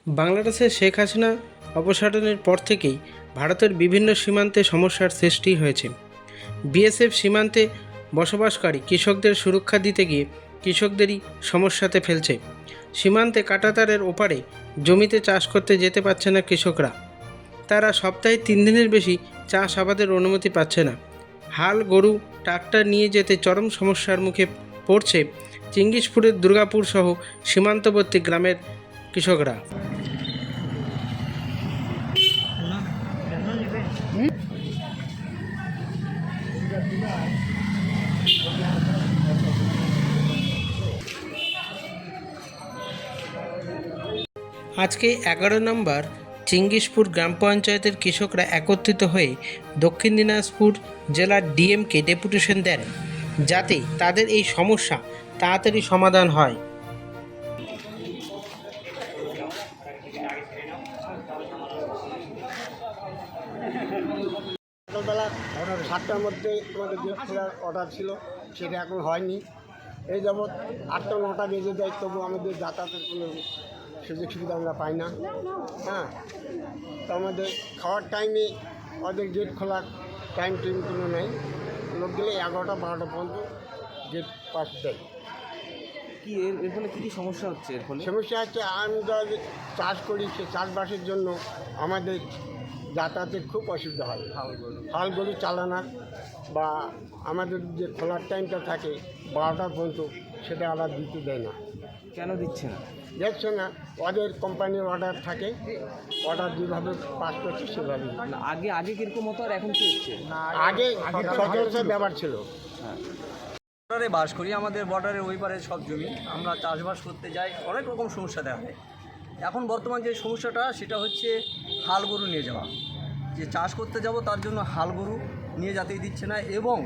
বাংলাদেশে শেখ হাসিনা অপসারণের পর থেকেই ভারতের বিভিন্ন সীমান্তে সমস্যার সৃষ্টি হয়েছে। বিএসএফ সীমান্তে বসবাসকারী কৃষকদের সুরক্ষা দিতে গিয়ে কৃষকদেরই সমস্যাতে ফেলছে। সীমান্তে কাঁটাতারের ওপারে জমিতে চাষ করতে যেতে পারছে না কৃষকরা। তারা সপ্তাহে 3 দিনের বেশি চাষাবাদের অনুমতি পাচ্ছে না। হাল গরু ট্রাক্টর নিয়ে যেতে চরম সমস্যার মুখে পড়ছে চিঙ্গিসপুরের দুর্গাপুর সহ সীমান্তবর্তী গ্রামের কৃষকরা। আজকে 11 নম্বর চিঙ্গিসপুর গ্রাম পঞ্চায়েতের কৃষকরা একত্রিত হয়ে দক্ষিণ দিনাজপুর জেলার ডিএমকে ডেপুটেশন দেন, যাতে তাদের এই সমস্যা তাড়াতাড়ি সমাধান হয়। সকালবেলা 7টার মধ্যে আমাদের গেট খোলার অর্ডার ছিল, সেটা এখন হয়নি। এই যাবৎ 8টা-9টা বেজে যায়, তবু আমাদের যাতায়াতের কোনো সুযোগ সুবিধা আমরা পাই না। হ্যাঁ, তো আমাদের খাওয়ার টাইমে ওদের গেট খোলার টাইম কোনো নেই। লোক গেলে 11টা-12টা পর্যন্ত গেট পাস দেয়। কি এর ফলে কী সমস্যা হচ্ছে? এর ফলে সমস্যা হচ্ছে, আমরা যে চাষ করি, সে চাষবাসের জন্য আমাদের যাতায়াতের খুব অসুবিধা হয়। হাল গরু চালানোর বা আমাদের যে খোলার টাইমটা থাকে 12টা পর্যন্ত, সেটা আবার দিতে দেয় না। কেন দিচ্ছে না? দেখছো না, ওদের কোম্পানির অর্ডার থাকে, অর্ডার যেভাবে পাস করছে সেভাবে। না, আগে কীরকম হতো আর এখন কি হচ্ছে? আগে সচরাচর ব্যাপার ছিল। হ্যাঁ, বর্ডারে বাস করি, আমাদের বর্ডারের ওই পারে সব জমি, আমরা চাষবাস করতে যাই, অনেক রকম সমস্যা দেখা যায়। এখন বর্তমান যে সমস্যাটা, সেটা হচ্ছে হাল গরু নিয়ে যাওয়া। যে চাষ করতে যাব তার জন্য হাল গরু নিয়ে যেতেই দিচ্ছে না, এবং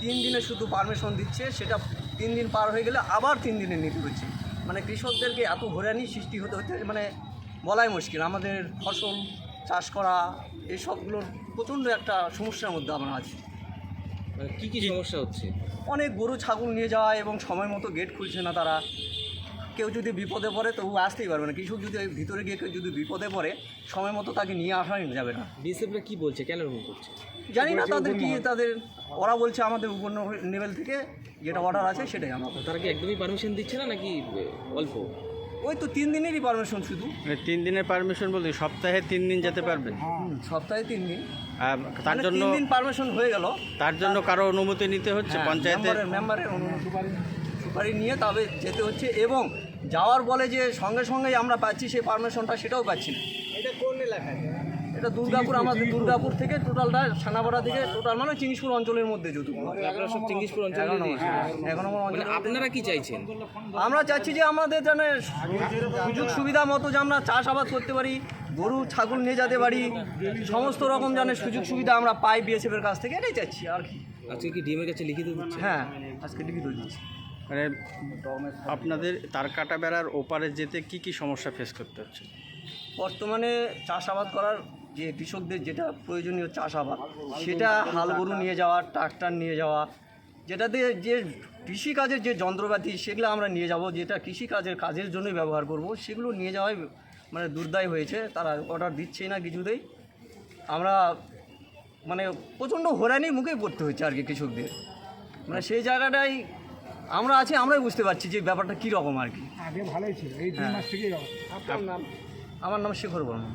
3 দিনে শুধু পারমিশন দিচ্ছে, সেটা 3 দিন পার হয়ে গেলে আবার 3 দিনে নিতে হচ্ছে। মানে কৃষকদেরকে এত হয়রানি সৃষ্টি হতে হচ্ছে, মানে বলাই মুশকিল। আমাদের ফসল চাষ করা এইসবগুলোর প্রচণ্ড একটা সমস্যার মধ্যে আমরা আছি। মানে কী সমস্যা হচ্ছে? অনেক গরু ছাগল নিয়ে যাওয়া, এবং সময় মতো গেট খুলছে না তারা। কেউ যদি বিপদে পড়ে তবু আসতেই পারবে না। কৃষক যদি ভিতরে গিয়ে কেউ যদি বিপদে পড়ে, সময় মতো তাকে নিয়ে আসাই যাবে না। বিএসএফরা কী বলছে, কেন এরকম করছে? জানি না তাদের ওরা বলছে আমাদের উপর লেভেল থেকে যেটা অর্ডার আছে সেটাই আমরা। তারা কি একদমই পারমিশন দিচ্ছে না, নাকি অল্প? ওই তো 3 দিনেরই পারমিশন শুধু। 3 দিনের পারমিশন বলতে সপ্তাহে 3 দিন যেতে পারবেন? সপ্তাহে 3 দিন। তার জন্য 3 দিন পারমিশন হয়ে গেল, তার জন্য কারো অনুমতি নিতে হচ্ছে পঞ্চায়েতের মেম্বারের অনুমতি সুপারি নিয়ে তবে যেতে হচ্ছে। এবং যাওয়ার বলে যে সঙ্গে সঙ্গেই আমরা পাচ্ছি সেই পারমিশনটা, সেটাও পাচ্ছি না। এটা কোন এলাকায়? এটা দুর্গাপুর, আমাদের দুর্গাপুর থেকে টোটালটা ছানাপাড়া থেকে টোটাল, মানে চিঙ্গিসপুর অঞ্চলের মধ্যে যতটুকু। আপনারা সব চিঙ্গিসপুর অঞ্চলে 11 নম্বর অঞ্চল। আপনারা কি চাইছেন? আমরা চাচ্ছি যে আমাদের যেন সুযোগ সুবিধা মতো যে আমরা চাষাবাদ করতে পারি, গরু ছাগল নিয়ে যেতে পারি, সমস্ত রকম যেন সুযোগ সুবিধা আমরা পাই বিএসএফের কাছ থেকে, এটাই চাচ্ছি আর কি। আজকে কি ডিএমের কাছে লিখিত দিচ্ছে? হ্যাঁ, আজকে লিখিত দিচ্ছি। মানে আপনাদের তার কাটা বেড়ার ওপারে যেতে কি সমস্যা ফেস করতে হচ্ছে? বর্তমানে চাষাবাদ করার যে কৃষকদের যেটা প্রয়োজনীয় চাষাবাদ, সেটা হাল গরু নিয়ে যাওয়া, ট্রাক্টর নিয়ে যাওয়া, যেটাতে যে কৃষিকাজের যে যন্ত্রপাতি সেগুলো আমরা নিয়ে যাব, যেটা কাজের জন্যই ব্যবহার করব, সেগুলো নিয়ে যাওয়াই মানে দুর্দায় হয়েছে। তারা অর্ডার দিচ্ছেই না কিছুতেই। আমরা মানে প্রচণ্ড হয়রানির মুখে পড়তে হচ্ছে আর কি কৃষকদের। মানে সেই জায়গাটাই আমরা আছি, আমরাই বুঝতে পারছি যে ব্যাপারটা কী রকম আর কি। আগে ভালোই ছিল, এই 2 মাস থেকেই। আপনার নাম? আমার নাম শেখর বর্মন।